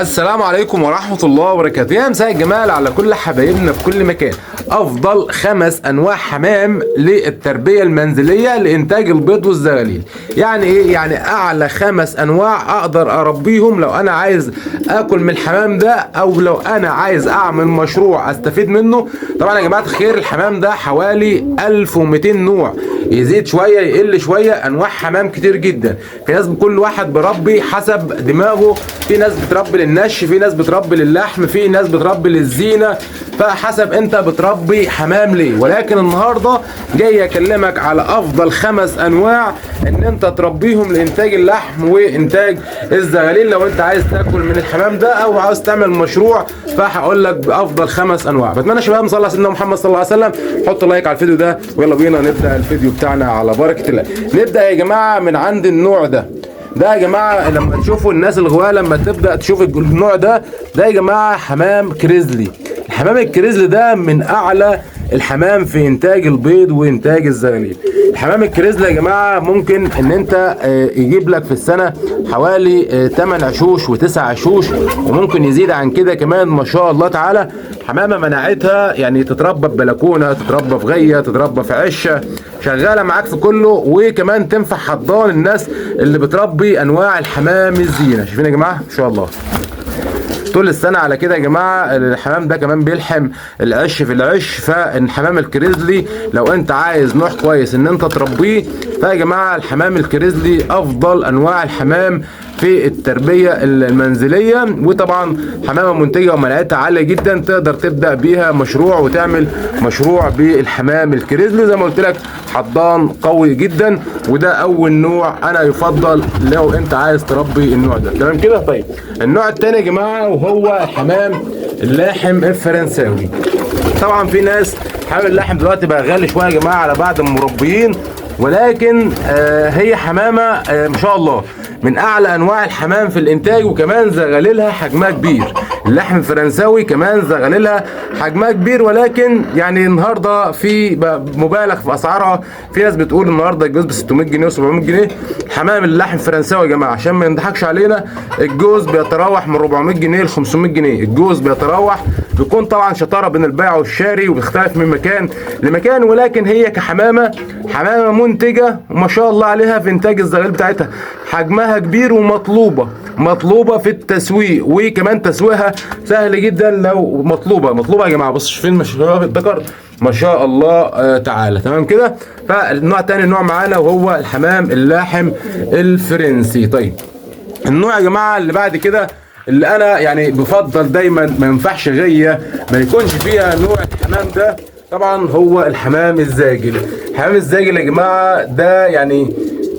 السلام عليكم ورحمة الله وبركاته. يا مساء الجمال على كل حبايبنا في كل مكان. أفضل 5 أنواع حمام للتربية المنزلية لإنتاج البيض والزغاليل. يعني إيه؟ يعني أعلى 5 أنواع أقدر أربيهم لو أنا عايز آكل من الحمام ده، أو لو أنا عايز أعمل مشروع أستفيد منه. طبعا يا جماعة الخير الحمام ده حوالي 1200 نوع، يزيد شوية يقل شوية، أنواع حمام كتير جدا. في ناس كل واحد بربي حسب دماغه، في ناس بتربي للنش، في ناس بتربي للحم، في ناس بتربي للزينة، فحسب انت بتربي حمام ليه. ولكن النهاردة جاي اكلمك على افضل 5 انواع ان انت تربيهم لانتاج اللحم وانتاج الزغاليل لو انت عايز تاكل من الحمام ده او عاوز تعمل مشروع. فهقول لك بافضل 5 انواع. بتمنى شباب نصلي على سيدنا محمد صلى الله عليه وسلم، حط لايك على الفيديو ده ويلا بينا نبدا الفيديو بتاعنا على بركة الله. نبدا يا جماعة من عند النوع ده يا جماعه. لما تشوفوا الناس الغوايه لما تبدا تشوف النوع ده يا جماعه حمام كريزلي. الحمام الكريزلي ده من اعلى الحمام في انتاج البيض وانتاج الزغاليل. الحمام الكريزلي يا جماعه ممكن ان انت يجيب لك في السنه حوالي 8 عشوش و9 عشوش، وممكن يزيد عن كده كمان ما شاء الله تعالى. حمامه مناعتها يعني تتربى في بلكونه، تتربى في غيه، تتربى في عشه، شغاله معاك في كله، وكمان تنفع حضان الناس اللي بتربي انواع الحمام الزينه. شايفين يا جماعه ما شاء الله طول السنه على كده يا جماعه. الحمام ده كمان بيلحم العش في العش. فالحمام الكريزلي لو انت عايز نوع كويس ان انت تربيه، فيا جماعه الحمام الكريزلي افضل انواع الحمام في التربيه المنزليه. وطبعا حمامه منتجه ومناعتها عاليه جدا، تقدر تبدا بيها مشروع وتعمل مشروع بالحمام الكريزلي. زي ما قلت لك حضان قوي جدا، وده اول نوع انا يفضل لو انت عايز تربي النوع ده. تمام كده؟ طيب النوع الثاني يا جماعه وهو الحمام اللاحم الفرنساوي. طبعا في ناس حمام اللحم دلوقتي بقى غالي شويه يا جماعه على بعض المربيين، ولكن هي حمامه ما شاء الله من اعلى انواع الحمام في الانتاج، وكمان زغاليلها حجمها كبير. اللحم الفرنساوي كمان زغاليلها حجمها كبير، ولكن يعني النهارده في مبالغ في اسعارها. في ناس بتقول النهارده الجوز ب 600 جنيه و700 جنيه. حمام اللحم الفرنساوي يا جماعه عشان ما نضحكش علينا، الجوز بيتراوح من 400 جنيه ل 500 جنيه. الجوز بيتراوح، بيكون طبعا شطاره بين البائع والشاري وبيختلف من مكان لمكان، ولكن هي كحمامه حمامه منتجه وما شاء الله عليها في انتاج الزغاليل بتاعتها. حجمها كبير ومطلوبه في التسويق، وكمان تسويقها سهل جدا لو مطلوبه يا جماعه. بص فين شباب الذكر ما شاء الله تعالى. تمام كده؟ فالنوع تاني نوع معانا وهو الحمام اللاحم الفرنسي. طيب النوع يا جماعه اللي بعد كده اللي انا يعني بفضل دايما ما ينفعش غيه ما يكونش فيها نوع الحمام ده، طبعا هو الحمام الزاجل. الحمام الزاجل يا جماعه ده يعني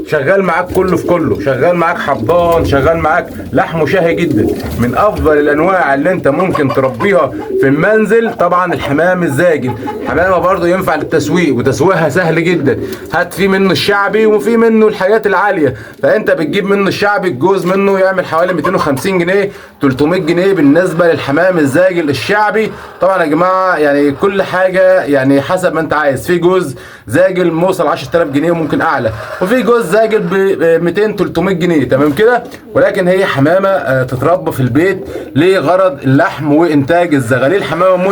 شغال معاك كله في كله، شغال معاك حضان، شغال معاك لحمه شهي جدا. من افضل الانواع اللي انت ممكن تربيها في المنزل طبعا الحمام الزاجل. حمامه برضه ينفع للتسويق وتسويقها سهل جدا. هات في منه الشعبي وفي منه الحاجات العاليه. فانت بتجيب منه الشعبي، الجوز منه يعمل حوالي 250 جنيه 300 جنيه بالنسبه للحمام الزاجل الشعبي. طبعا يا جماعه يعني كل حاجه يعني حسب ما انت عايز. في جوز زاجل موصل 10000 جنيه وممكن اعلى، وفي جوز زاجل ب 200 300 جنيه. تمام كده؟ ولكن هي حمامه تتربى في البيت لغرض اللحم وانتاج الزغاليل. حمامه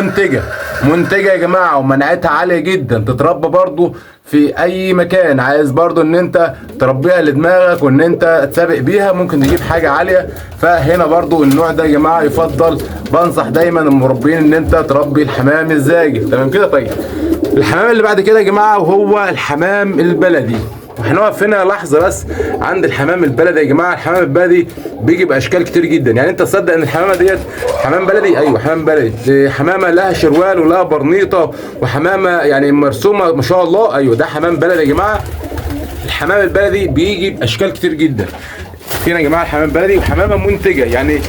منتجه يا جماعه ومناعتها عاليه جدا، تتربى برضو في اي مكان. عايز برضو ان انت تربيها لدماغك وان انت تسابق بيها، ممكن تجيب حاجه عاليه. فهنا برضو النوع ده يا جماعه يفضل، بنصح دايما المربين ان انت تربي الحمام الزاجل. تمام كده؟ طيب الحمام اللي بعد كده يا جماعه وهو الحمام البلدي. وهنقف هنا لحظه بس عند الحمام البلدي يا جماعه. الحمام البلدي بيجي باشكال كتير جدا. يعني انت تصدق ان الحمامه ديت حمام بلدي؟ ايوه حمام بلدي. حمامه لها شروال ولها برنيطه وحمامه يعني مرسومه ما شاء الله. ايوه ده حمام بلدي يا جماعه. الحمام البلدي بيجي باشكال كتير جدا. هنا يا جماعه الحمام البلدي وحمامه منتجه، يعني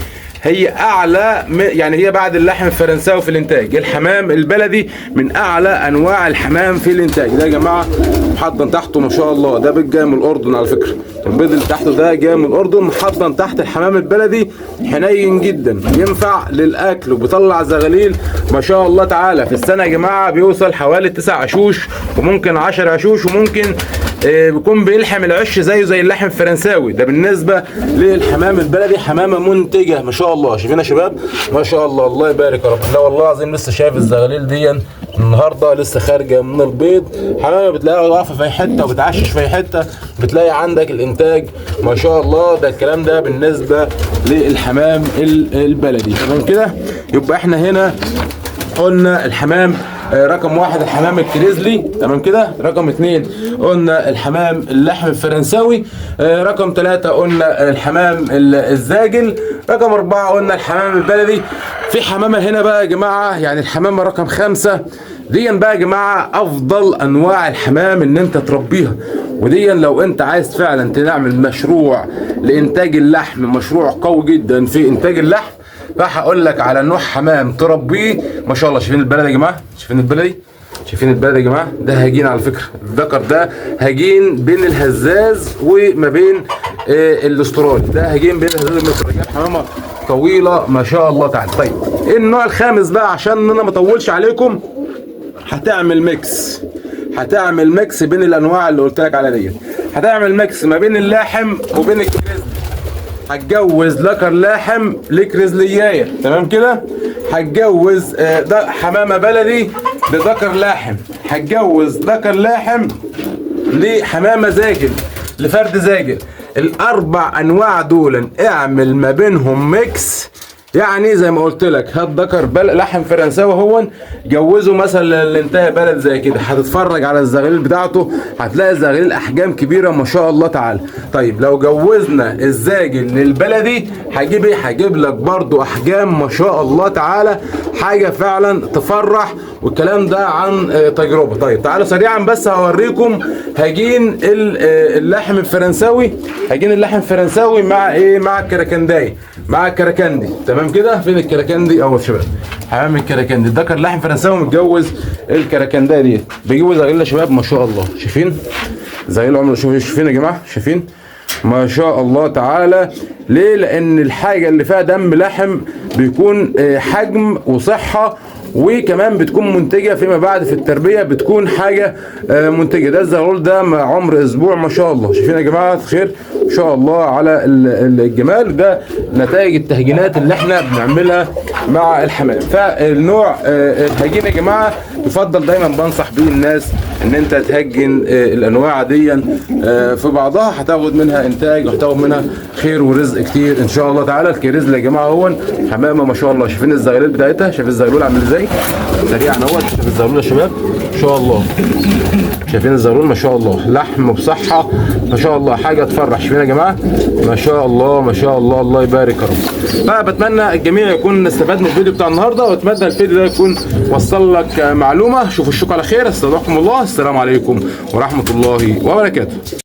هي اعلى يعني هي بعد اللحم الفرنساوي في الانتاج. الحمام البلدي من اعلى انواع الحمام في الانتاج. ده يا جماعه محضن تحته ما شاء الله، ده بيض جاي من الاردن على فكره. البيض اللي تحته ده جاي من الاردن محضن تحت. الحمام البلدي حنين جدا، ينفع للاكل وبيطلع زغاليل ما شاء الله تعالى. في السنه يا جماعه بيوصل حوالي 9 عشوش وممكن 10 عشوش وممكن بيكون بيلحم العش زيه زي اللحم الفرنساوي. ده بالنسبه للحمام البلدي، حمامه منتجه ما شاء الله. شايفين يا شباب ما شاء الله، الله يبارك يا رب. لا والله العظيم لسه شايف الزغاليل دي النهارده لسه خارجه من البيض. حمامه بتلاقيها واقفه في اي حته وبتعشش في اي حته، بتلاقي عندك الانتاج ما شاء الله. ده الكلام ده بالنسبه للحمام البلدي. تمام كده، يبقى احنا هنا قلنا الحمام رقم 1 الحمام الكريزلي. تمام كده. رقم 2 قلنا الحمام اللحم الفرنساوي. رقم 3 قلنا الحمام الزاجل. رقم 4 قلنا الحمام البلدي. في حمامه هنا بقى يا جماعه، يعني الحمامه رقم 5 دي بقى يا جماعه افضل انواع الحمام ان انت تربيها. ودي لو انت عايز فعلا تعمل مشروع لانتاج اللحم، مشروع قوي جدا في انتاج اللحم، فهقول لك على نوع حمام تربيه ما شاء الله. شايفين البلدي يا جماعه؟ شايفين البلدي؟ شايفين البلدي يا جماعه؟ ده هجين على فكره، الذكر ده هجين بين الهزاز وما بين الاسترالي. ده هجين بين الهزاز والاسترالي. حمامه طويله ما شاء الله تعالى. طيب ايه النوع الخامس بقى عشان انا ما اطولش عليكم؟ هتعمل ميكس، هتعمل ميكس بين الانواع اللي قلت لك عليها دي. هتعمل ميكس ما بين اللاحم وبين الكريزلي. هتجوز ذكر لاحم لكريزليايه. تمام كده. هتجوز ده حمامه بلدي لذكر لاحم. هتجوز ذكر لاحم لحمامه زاجل لفرد زاجل. الاربع انواع دول اعمل ما بينهم ميكس. يعني زي ما قلت لك هات ذكر لحم فرنساوي هو جوزه مثلا اللي انتهى بلد زي كده، هتتفرج على الزغاليل بتاعته هتلاقي الزغاليل احجام كبيره ما شاء الله تعالى. طيب لو جوزنا الزاجل للبلدي هجيب ايه؟ هجيب لك برضو احجام ما شاء الله تعالى، حاجه فعلا تفرح، والكلام ده عن تجربه. طيب تعالوا سريعا بس هوريكم هجين اللحم الفرنساوي. هجين اللحم الفرنساوي مع ايه؟ مع الكركنداي، مع الكركندي. تمام كده. فين الكركندي اهو يا شباب؟ حمام الكركندي. الذكر لحم فرنساوي متجوز الكركندايه دي، بيجيبوا زغاليل يا شباب ما شاء الله. شايفين زغاليل عمر؟ شايفين يا جماعه؟ شايفين ما شاء الله تعالى. ليه؟ لان الحاجه اللي فيها دم لحم بيكون حجم وصحه، وكمان بتكون منتجه فيما بعد في التربيه، بتكون حاجه منتجه. ده الزغلول ده مع عمر اسبوع ما شاء الله. شايفين يا جماعه خير ما شاء الله على الجمال. ده نتائج التهجينات اللي احنا بنعملها مع الحمام. فالنوع الهجين يا جماعه يفضل دايما بنصح بيه الناس ان انت تهجن الانواع دي في بعضها، هتاخد منها انتاج وهتاخد منها خير ورزق كتير ان شاء الله تعالى. الكريزلي يا جماعه هو حمامه ما شاء الله. شايفين الزغاليل بتاعتها؟ شايف الزغلول عامل ازاي؟ سريعا اهوت. شايف الزغلول يا شباب ما شاء الله؟ شايفين الزغلول ما شاء الله؟ لحم بصحه ما شاء الله، حاجه تفرح. شايفين يا جماعه ما شاء الله ما شاء الله، الله يبارك يا رب. فبتمنى الجميع يكون استفاد من الفيديو بتاع النهارده، واتمنى الفيديو ده يكون وصل لك معلومه. شوفوا الشوك على خير. استودعكم الله. السلام عليكم ورحمه الله وبركاته.